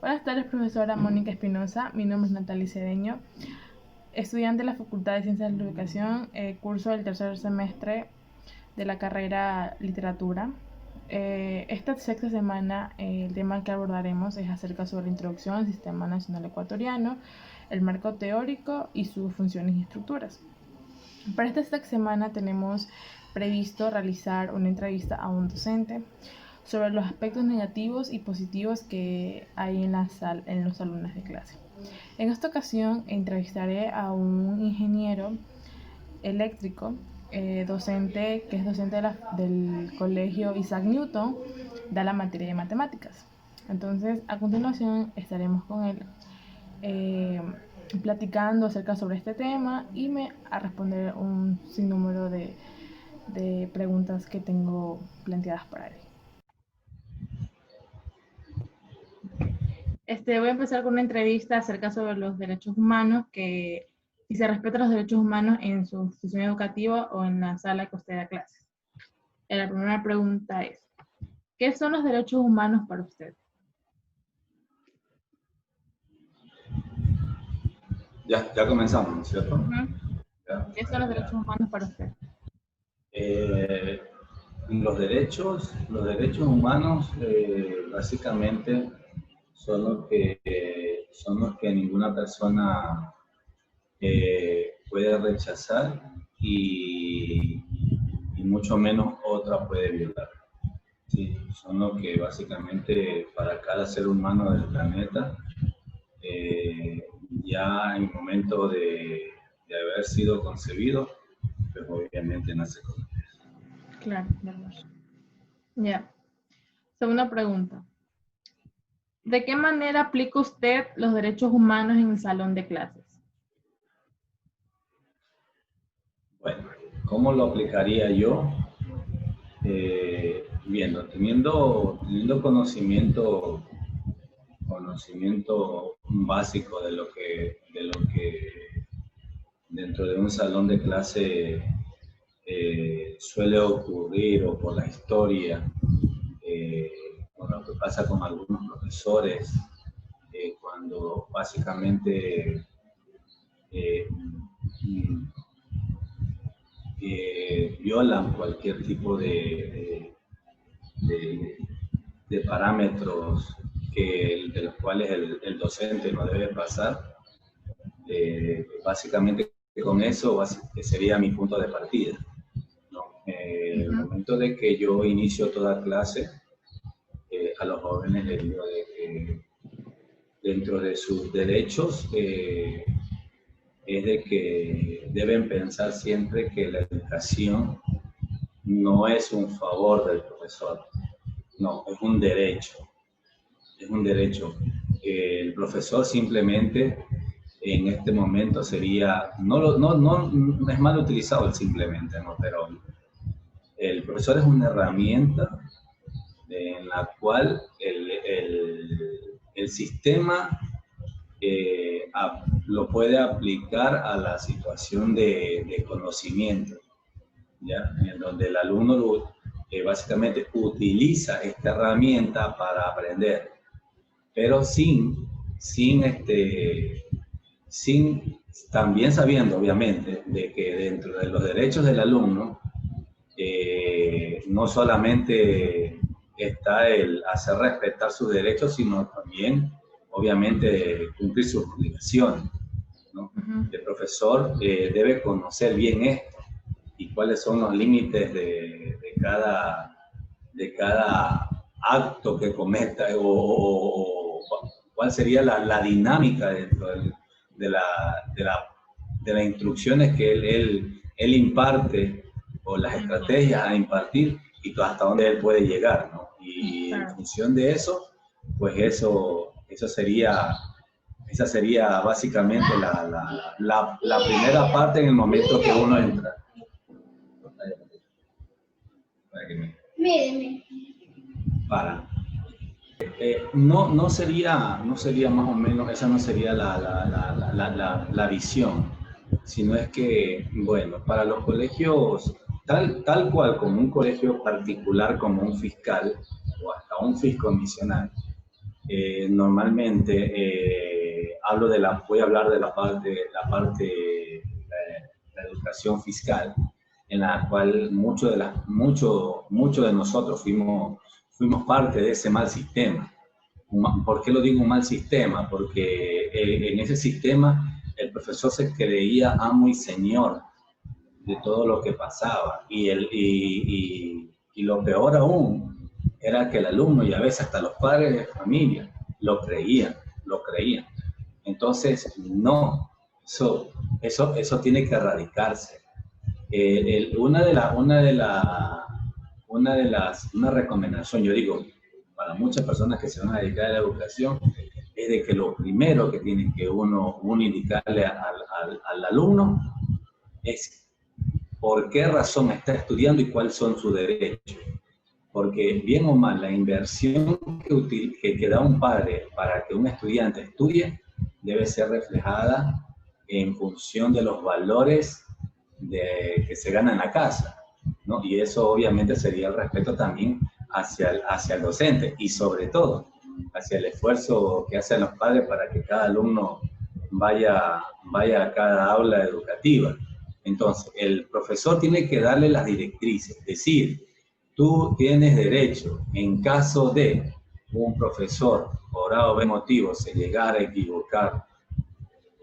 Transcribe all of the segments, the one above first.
Buenas tardes, profesora Mónica Espinosa. Mi nombre es Natalie Cedeño, estudiante de la Facultad de Ciencias de la Educación, curso del tercer semestre de la carrera Literatura. Esta sexta semana, el tema que abordaremos es acerca sobre la introducción al Sistema Nacional Ecuatoriano, el marco teórico y sus funciones y estructuras. Para esta sexta semana tenemos previsto realizar una entrevista a un docente sobre los aspectos negativos y positivos que hay en los salones de clase. En esta ocasión entrevistaré a un ingeniero eléctrico, docente que es docente del colegio Isaac Newton, da la materia de matemáticas. Entonces, a continuación estaremos con él eh, platicando acerca sobre este tema y me a responder un sinnúmero de preguntas que tengo planteadas para él. Voy a empezar con una entrevista acerca sobre los derechos humanos, que si se respetan los derechos humanos en su institución educativa o en la sala que usted da clases. La primera pregunta es, ¿qué son los derechos humanos para usted? Ya comenzamos, ¿no es cierto? ¿Qué son los derechos humanos para usted? Eh, los derechos humanos básicamente son los que ninguna persona puede rechazar y mucho menos otra puede violar. Sí, son los que básicamente para cada ser humano del planeta ya en el momento de haber sido concebido, pues obviamente nace con ellos. Claro, verdad. Ya. Segunda pregunta. ¿De qué manera aplica usted los derechos humanos en el salón de clases? Bueno, ¿cómo lo aplicaría yo? Teniendo conocimiento básico de lo que dentro de un salón de clase suele ocurrir, o por la historia, con lo que pasa con algunos profesores, cuando básicamente eh, violan cualquier tipo de, de parámetros de los cuales el docente no debe pasar. Básicamente con eso sería mi punto de partida, ¿no? El momento de que yo inicio toda clase, a los jóvenes les digo de que dentro de sus derechos es de que deben pensar siempre que la educación no es un favor del profesor, no, es un derecho. Es un derecho. El profesor simplemente en este momento sería, no es mal utilizado el simplemente, ¿no? Pero el profesor es una herramienta en la cual el sistema lo puede aplicar a la situación de conocimiento, ¿ya? En donde el alumno básicamente utiliza esta herramienta para aprender, pero sin también sabiendo, obviamente, de que dentro de los derechos del alumno no solamente está el hacer respetar sus derechos, sino también, obviamente, cumplir sus obligaciones, ¿no? El profesor debe conocer bien esto y cuáles son los límites de cada acto que cometa, o cuál sería la dinámica dentro de las instrucciones que él imparte, o las estrategias a impartir, y hasta dónde él puede llegar, ¿no? Y en función de eso, pues esa sería básicamente la primera parte en el momento que uno entra. Para. No sería más o menos, esa no sería la visión, sino es que, bueno, para los colegios, tal cual como un colegio particular, como un fiscal o hasta un fiscomisional, normalmente voy a hablar de la educación fiscal, en la cual mucho de nosotros fuimos parte de ese mal sistema. ¿Por qué lo digo un mal sistema? Porque en ese sistema el profesor se creía amo y señor de todo lo que pasaba. Y lo peor aún era que el alumno y a veces hasta los padres de familia lo creían. Entonces, no, eso tiene que erradicarse. Una recomendación, yo digo, para muchas personas que se van a dedicar a la educación, es de que lo primero que tiene que uno indicarle al alumno es por qué razón está estudiando y cuáles son sus derechos. Porque bien o mal, la inversión que da un padre para que un estudiante estudie debe ser reflejada en función de los valores que se ganan en la casa, ¿no? Y eso obviamente sería el respeto también hacia el docente y sobre todo hacia el esfuerzo que hacen los padres para que cada alumno vaya a cada aula educativa. Entonces, el profesor tiene que darle las directrices, es decir, tú tienes derecho, en caso de un profesor, por A o B motivo, se llegara a equivocar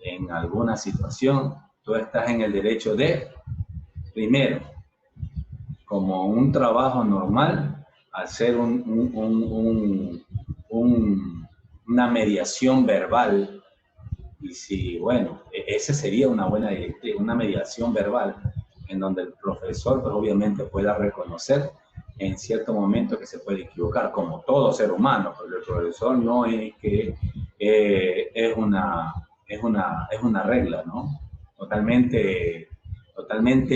en alguna situación, tú estás en el derecho de, primero, como un trabajo normal, hacer una mediación verbal. Y si, bueno, esa sería una buena directriz, una mediación verbal, en donde el profesor, pues obviamente pueda reconocer en cierto momento que se puede equivocar, como todo ser humano, porque el profesor no es que es una regla, ¿no? Totalmente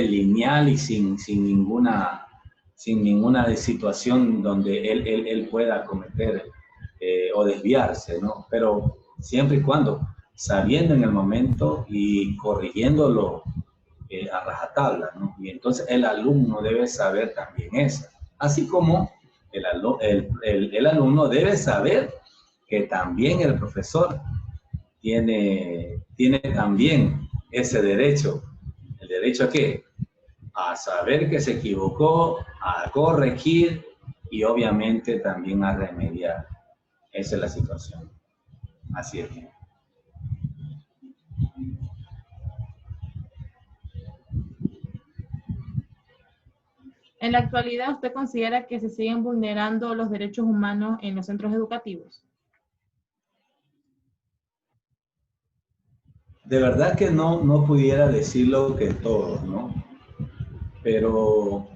lineal y sin ninguna situación donde él pueda cometer o desviarse, ¿no? Pero siempre y cuando sabiendo en el momento y corrigiéndolo a rajatabla, ¿no? Y entonces el alumno debe saber también eso. Así como el alumno debe saber que también el profesor tiene también ese derecho. ¿El derecho a qué? A saber que se equivocó, a corregir y obviamente también a remediar. Esa es la situación. Así es. En la actualidad, ¿usted considera que se siguen vulnerando los derechos humanos en los centros educativos? De verdad que no pudiera decirlo que todos, ¿no? Pero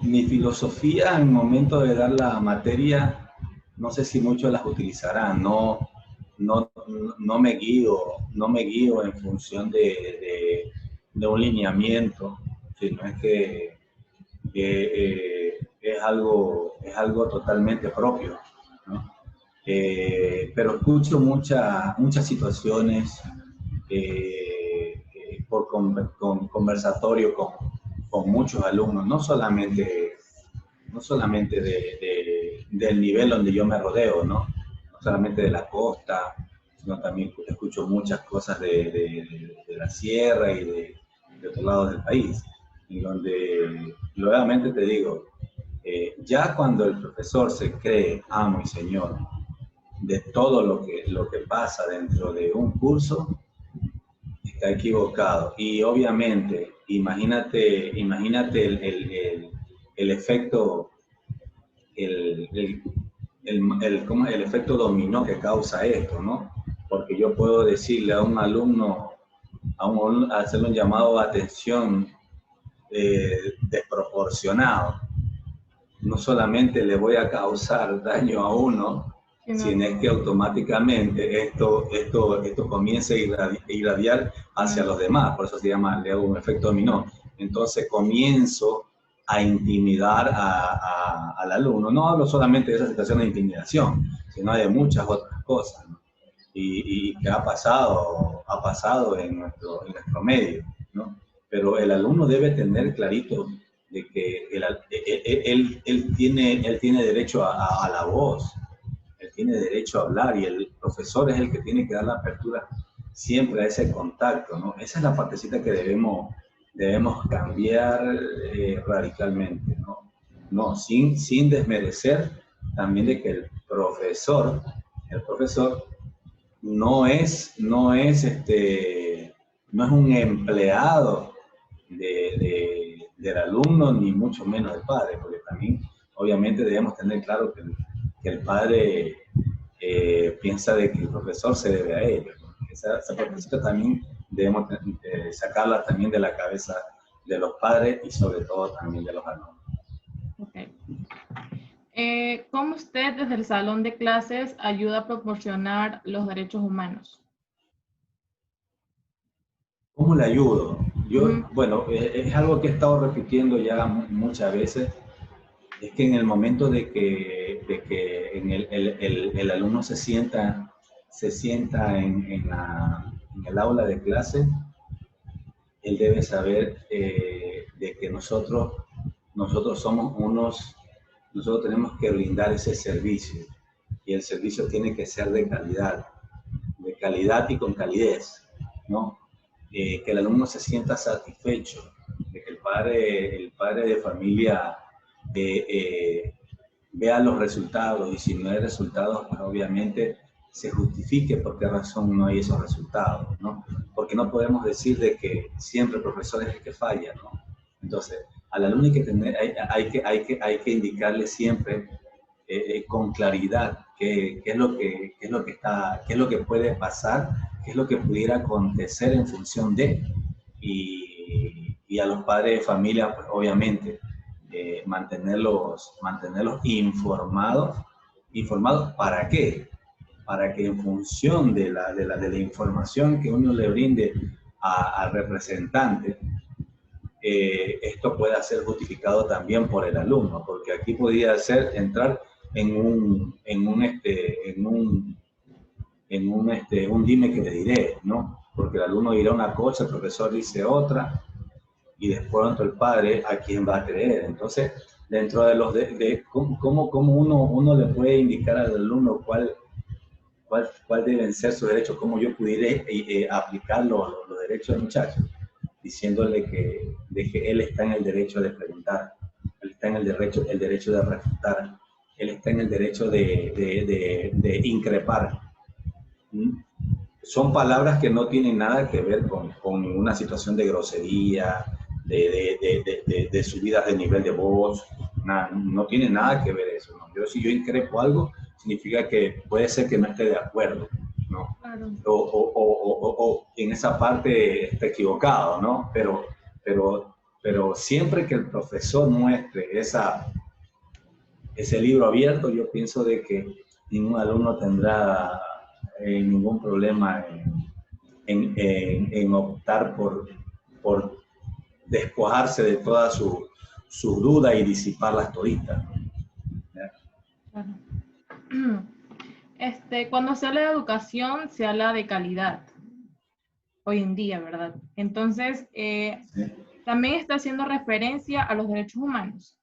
mi filosofía en el momento de dar la materia, no sé si muchos las utilizarán, no me guío en función de un lineamiento, sino es que es algo totalmente propio, ¿no? Pero escucho muchas situaciones por conversatorio con muchos alumnos, no solamente del nivel donde yo me rodeo, ¿no? No solamente de la costa, sino también escucho muchas cosas de la sierra y de otros lados del país, en donde, nuevamente te digo, ya cuando el profesor se cree amo y señor de todo lo que pasa dentro de un curso, está equivocado. Y obviamente, imagínate el efecto, el efecto dominó que causa esto, ¿no? Porque yo puedo decirle a un alumno, hacerle un llamado de atención desproporcionado. No solamente le voy a causar daño a uno, sino es que automáticamente esto comienza a irradiar hacia los demás. Por eso se llama, le hago un efecto dominó. Entonces comienzo a intimidar al alumno. No hablo solamente de esa situación de intimidación, sino de muchas otras cosas, ¿no? Y que ha pasado en nuestro medio, ¿no? Pero el alumno debe tener clarito de que él tiene derecho a la voz. Él tiene derecho a hablar y el profesor es el que tiene que dar la apertura siempre a ese contacto, ¿no? Esa es la partecita que debemos cambiar radicalmente, ¿no? No, sin desmerecer también de que el profesor no es un empleado del alumno, ni mucho menos del padre, porque también obviamente debemos tener claro que el padre piensa de que el profesor se debe a él. Esa partecita también debemos sacarla también de la cabeza de los padres y sobre todo también de los alumnos. Okay. ¿Cómo usted desde el salón de clases ayuda a proporcionar los derechos humanos? ¿Cómo le ayudo? Bueno, es algo que he estado repitiendo ya muchas veces, es que en el momento de que el alumno se sienta en el aula de clase, él debe saber de que nosotros nosotros tenemos que brindar ese servicio, y el servicio tiene que ser de calidad y con calidez, ¿no? Que el alumno se sienta satisfecho, de que el padre de familia vea los resultados, y si no hay resultados, pues obviamente se justifique por qué razón no hay esos resultados, ¿no? Porque no podemos decir de que siempre el profesor es el que falla, ¿no? Entonces, al alumno hay que indicarle siempre con claridad qué es lo que puede pasar, qué es lo que pudiera acontecer en función de, y a los padres de familia, pues obviamente, mantenerlos informados. ¿Para qué? Para que en función de la información que uno le brinde al representante, esto pueda ser justificado también por el alumno, porque aquí podría entrar en un dime que le diré, ¿no? Porque el alumno dirá una cosa, el profesor dice otra, y después el padre a quién va a creer. Entonces, dentro de cómo uno le puede indicar al alumno cuál deben ser sus derechos, cómo yo pudiera aplicar los derechos del muchacho, diciéndole que él está en el derecho de preguntar, él está en el derecho de refutar, él está en el derecho de increpar. Son palabras que no tienen nada que ver con ninguna situación de grosería, de subidas de nivel de voz, nada, no tiene nada que ver eso, ¿no? Si yo increpo algo, significa que puede ser que no esté de acuerdo, ¿no? Claro. O en esa parte está equivocado, ¿no? Pero siempre que el profesor muestre ese libro abierto, yo pienso de que ningún alumno tendrá ningún problema en optar por despojarse de toda su duda y disiparlas toditas. Claro. Cuando se habla de educación, se habla de calidad. Hoy en día, ¿verdad? Entonces, sí, también está haciendo referencia a los derechos humanos.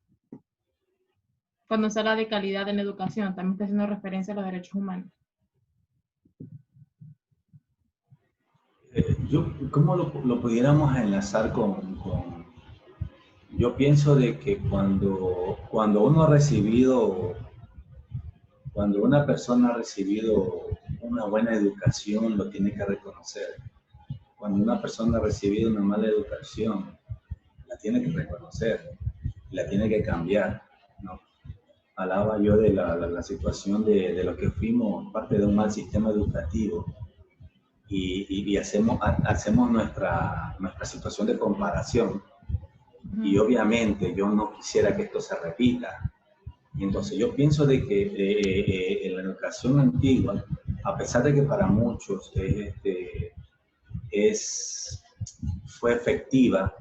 Cuando se habla de calidad en la educación, también está haciendo referencia a los derechos humanos. ¿Cómo lo pudiéramos enlazar yo pienso de que cuando una persona ha recibido una buena educación, lo tiene que reconocer. Cuando una persona ha recibido una mala educación, la tiene que reconocer, la tiene que cambiar, ¿no? Hablaba yo de la situación de lo que fuimos parte de un mal sistema educativo, y hacemos nuestra situación de comparación, y obviamente yo no quisiera que esto se repita. Y entonces yo pienso de que en la educación antigua, a pesar de que para muchos fue efectiva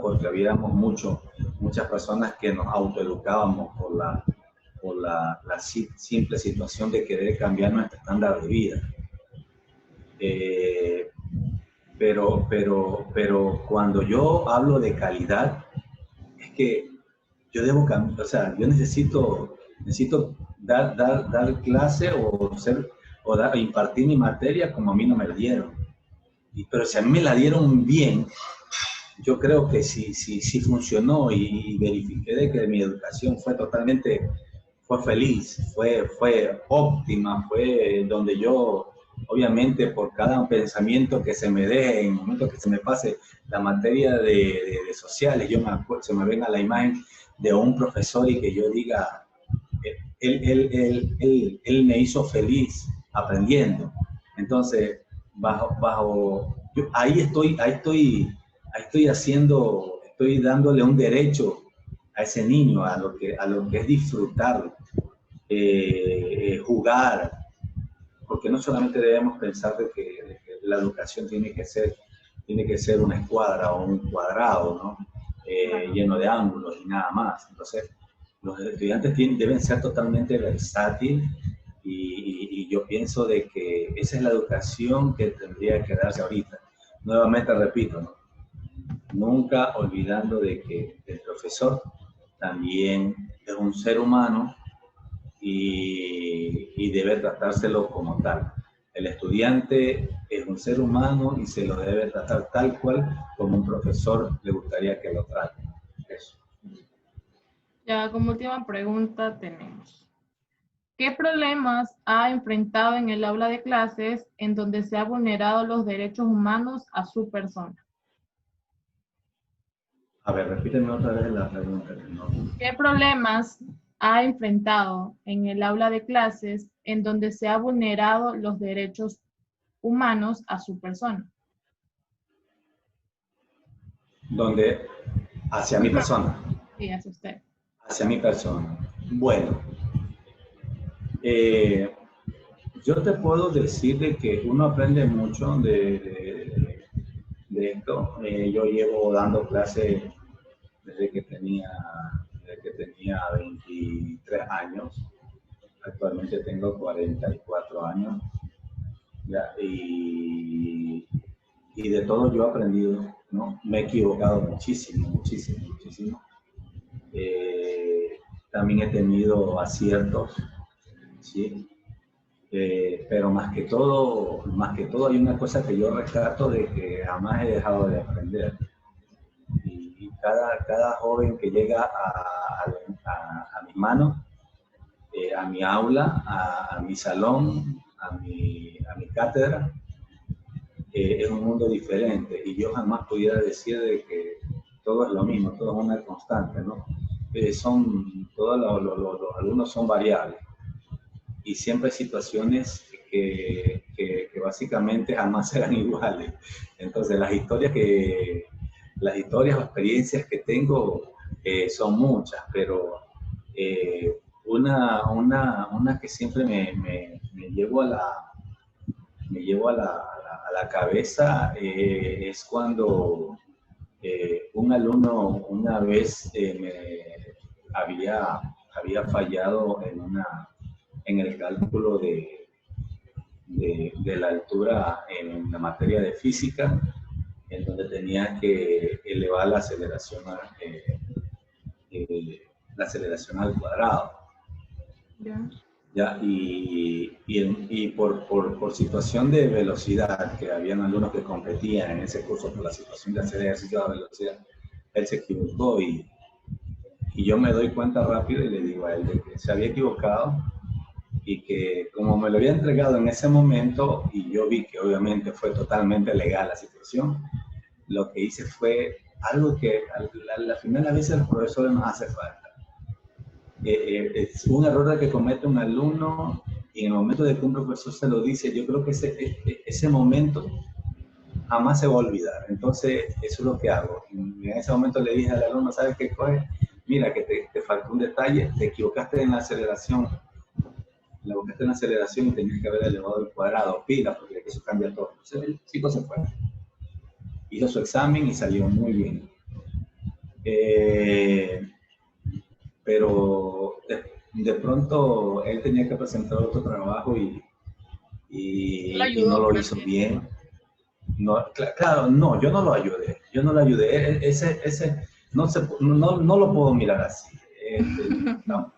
porque habíamos muchas personas que nos autoeducábamos por la simple situación de querer cambiar nuestro estándar de vida. Pero cuando yo hablo de calidad, es que yo debo cambiar, o sea, yo necesito dar clase o impartir mi materia como a mí no me la dieron. Pero si a mí me la dieron bien, yo creo que sí funcionó y verifiqué de que mi educación fue feliz, fue óptima, fue donde yo, obviamente, por cada pensamiento que se me dé, en el momento que se me pase la materia de sociales, se me venga la imagen de un profesor y que yo diga, él me hizo feliz aprendiendo. Entonces, estoy dándole un derecho a ese niño, a lo que es disfrutar, jugar, porque no solamente debemos pensar de que la educación tiene que ser una escuadra o un cuadrado, ¿no? Lleno de ángulos y nada más. Entonces, los estudiantes deben ser totalmente versátiles y yo pienso de que esa es la educación que tendría que darse ahorita. Nuevamente repito, ¿no? Nunca olvidando de que el profesor también es un ser humano y debe tratárselo como tal. El estudiante es un ser humano y se lo debe tratar tal cual como un profesor le gustaría que lo trate. Eso. Ya como última pregunta tenemos: ¿qué problemas ha enfrentado en el aula de clases en donde se han vulnerado los derechos humanos a su persona? A ver, repíteme otra vez la pregunta. ¿No? ¿Qué problemas ha enfrentado en el aula de clases en donde se ha vulnerado los derechos humanos a su persona? Donde, hacia mi persona. Sí, hacia usted. Hacia mi persona. Bueno, yo te puedo decir de que uno aprende mucho de esto. Yo llevo dando clases desde que tenía 23 años. Actualmente tengo 44 años. ¿Ya? Y de todo yo he aprendido, ¿no? Me he equivocado muchísimo. También he tenido aciertos, ¿sí? Pero más que todo hay una cosa que yo rescato de que jamás he dejado de aprender. Y cada joven que llega a mis manos, a mi aula, a mi salón, a mi cátedra, es un mundo diferente y yo jamás pudiera decir de que todo es lo mismo, todo es una constante, ¿no? Todos los alumnos son variables y siempre hay situaciones que básicamente jamás serán iguales. Entonces las historias o experiencias que tengo son muchas, pero una que siempre me llevo a la cabeza es cuando un alumno una vez había fallado en el cálculo de la altura en la materia de física, en donde tenía que elevar la aceleración al cuadrado. ¿Ya? Y por situación de velocidad, que habían alumnos que competían en ese curso por la situación de hacer ejercicio de velocidad, él se equivocó y yo me doy cuenta rápido y le digo a él de que se había equivocado y que como me lo había entregado en ese momento y yo vi que obviamente fue totalmente legal la situación, lo que hice fue algo que al final a veces a los profesores nos hace falta. Es un error que comete un alumno y en el momento de que un profesor se lo dice, yo creo que ese momento jamás se va a olvidar. Entonces, eso es lo que hago. En ese momento le dije al alumno, ¿sabes qué? Coge, mira que te faltó un detalle, te equivocaste en la aceleración. Y tenías que haber elevado el cuadrado, pila, porque eso cambia todo. Entonces, el chico se fue. Hizo su examen y salió muy bien. Pero de pronto él tenía que presentar otro trabajo y no lo hizo bien. No, claro, no, yo no lo ayudé. Ese no lo puedo mirar así. No.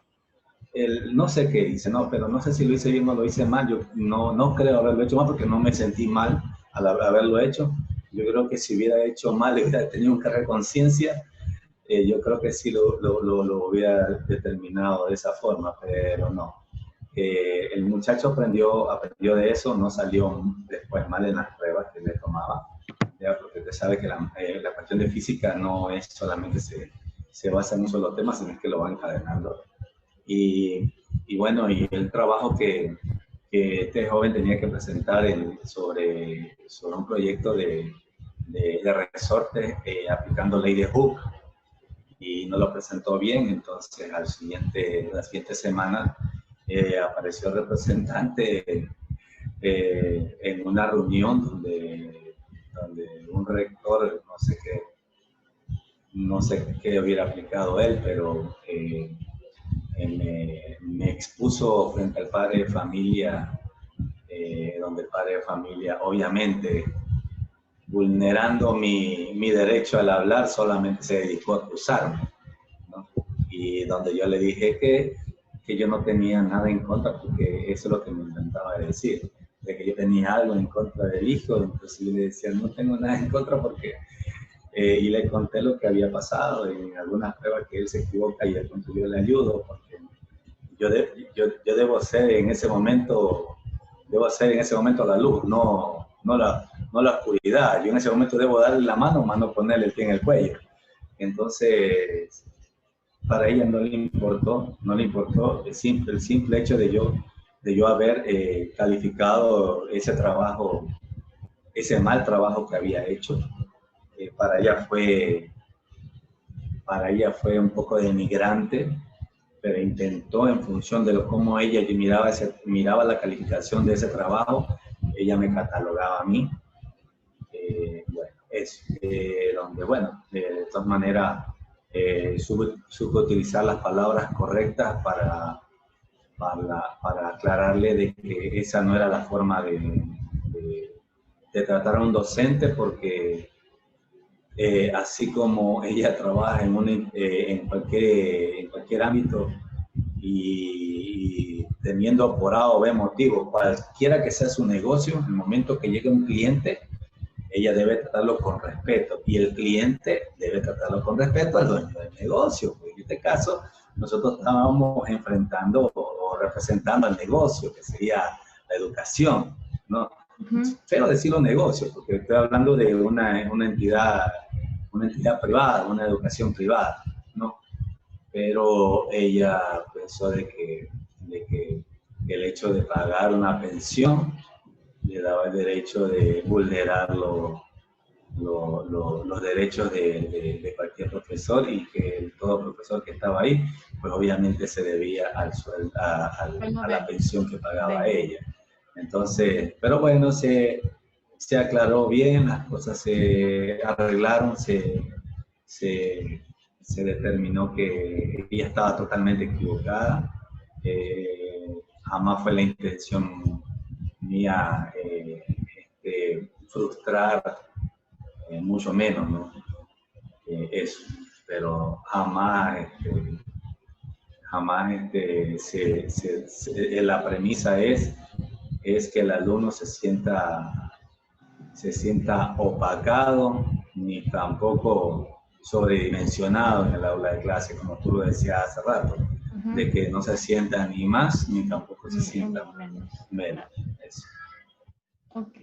no sé qué hice, no, pero no sé si lo hice bien o lo hice mal. Yo no creo haberlo hecho mal porque no me sentí mal al haberlo hecho. Yo creo que si hubiera hecho mal, hubiera tenido un cargo de conciencia, yo creo que sí lo hubiera determinado de esa forma, pero no. El muchacho aprendió de eso, no salió después mal en las pruebas que le tomaba, ya, porque usted sabe que la cuestión de física no es solamente se basa en un solo tema, sino que lo va encadenando. Y bueno, y el trabajo que este joven tenía que presentar sobre un proyecto de resorte aplicando ley de Hooke, y no lo presentó bien. Entonces la siguiente semana apareció el representante en una reunión donde un rector, no sé qué hubiera aplicado él, pero me expuso frente al padre de familia, donde el padre de familia, obviamente, vulnerando mi derecho al hablar, solamente se dedicó a acusarme, ¿no? Y donde yo le dije que yo no tenía nada en contra, porque eso es lo que me intentaba decir, de que yo tenía algo en contra del hijo. Entonces yo le decía, no tengo nada en contra porque... y le conté lo que había pasado en algunas pruebas, que él se equivoca y yo le ayudo, porque yo debo ser en ese momento la luz, no la oscuridad. Yo en ese momento debo darle la mano, más no ponerle el pie en el cuello. Entonces, para ella no le importó el simple hecho de yo haber calificado ese trabajo, ese mal trabajo que había hecho. Para ella fue un poco denigrante, pero intentó, en función de cómo ella miraba la calificación de ese trabajo, ella me catalogaba a mí. Bueno, es donde, bueno, de todas maneras, supe utilizar las palabras correctas para aclararle de que esa no era la forma de tratar a un docente, porque así como ella trabaja en cualquier ámbito, y teniendo por A o B motivo, cualquiera que sea su negocio, en el momento que llegue un cliente, ella debe tratarlo con respeto, y el cliente debe tratarlo con respeto al dueño del negocio. En este caso, nosotros estábamos enfrentando o representando al negocio, que sería la educación, ¿no? Feo decirlo negocio, porque estoy hablando de una entidad privada, una educación privada, ¿no? Pero ella pensó de que el hecho de pagar una pensión le daba el derecho de vulnerar los derechos de cualquier profesor, y que todo profesor que estaba ahí, pues obviamente se debía a la pensión que pagaba ella. Entonces, pero bueno, se aclaró bien, las cosas se arreglaron, se determinó que ella estaba totalmente equivocada. Jamás fue la intención mía frustrar, mucho menos, ¿no? Eso, pero jamás, la premisa es que el alumno se sienta opacado, ni tampoco sobredimensionado en el aula de clase, como tú lo decías hace rato, de que no se sienta ni más ni tampoco se sienta menos. Eso. Ok.